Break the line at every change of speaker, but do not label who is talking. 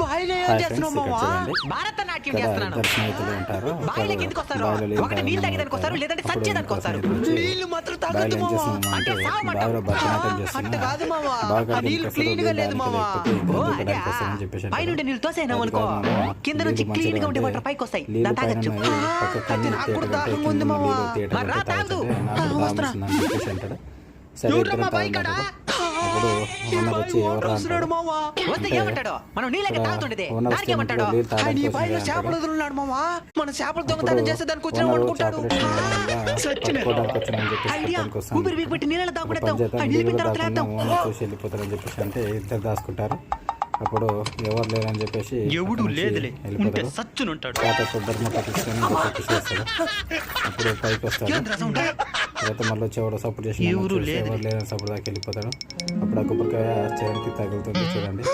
బాయిలో ఏం చేస్తున్నావు మావా?
భారతనాట్యం చేస్తున్నాను.
ఇద్దరు స్నేహితులు ఉంటారు.
బాయిలోకి ఎందుకు వస్తారు? ఒకటి నీళ్ళు తాగేదానికి వస్తారు, లేదంటే సచ్చేదానికి వస్తారు.
నీళ్లు మాత్రం
బాయిలో
తాగొద్దు
ఏం
మావా.
చేస్తున్నాం
అంటే
అంటే
సావమంటావు.
బావిలో భరతనాట్యం
అట్ట
చేస్తున్నా
కాదు మావా,
బాగా
ఆ నీళ్లు క్లీన్ గా లేదు మావా.
ఓ అదే పైనుండి నీళ్ళు తోసేనావు అనుకో, కింద నుంచి క్లీన్ గా ఉండే వాటర్ పైకి వస్తాయి. దాన్ని తాగొచ్చు.
అయితే నాకు కూడా దాహంగా ఉంది మావా.
మరి రా తాగు.
ఎవడ్రా బాయి కాడ?
అప్పుడు ఓనర్ వచ్చి ఎవరు
వస్తున్నాడు మావా.
వస్తే ఏమంటాడు? మనం నీళ్ళకి తాగుతుండేది.
ఓనర్
దానికి ఏమంటాడు?
ఆయన ఈ బాయిలో చేపలు వదులున్నాడు మావా. మన చేపలు దొంగతనం చేస్తే దానికి వచ్చినాం అనుకుంటాడు.
ఐడియా, ఊపిరి బిగబెట్టి నీళ్ళలో తాగుకుంటాం. నిలిపిన తర్వాత లేద్దాం.
చూసి వెళ్ళిపోతారని చెప్పేసి అంటే ఇద్దరు దాచుకుంటారు. అప్పుడు ఎవరు లేరని చెప్పేసి
ఎవడు లేదులే, ఉంటే
వెళ్ళిపోతారు.
సచ్చునుంటాడు.
తాత కొబ్బరి మొక్క తీసుకొని చేస్తారు. అప్పుడు పైకి వస్తాడు. తర్వాత మళ్ళీ వచ్చి ఎవడో సపోర్ట్ చేసి ఎవరు లేదని సపోర్ట్ దాకా వెళ్ళిపోతాడు. అప్పుడు ఆ కొబ్బరికాయ చెవికి తగులుతుంది చూడండి.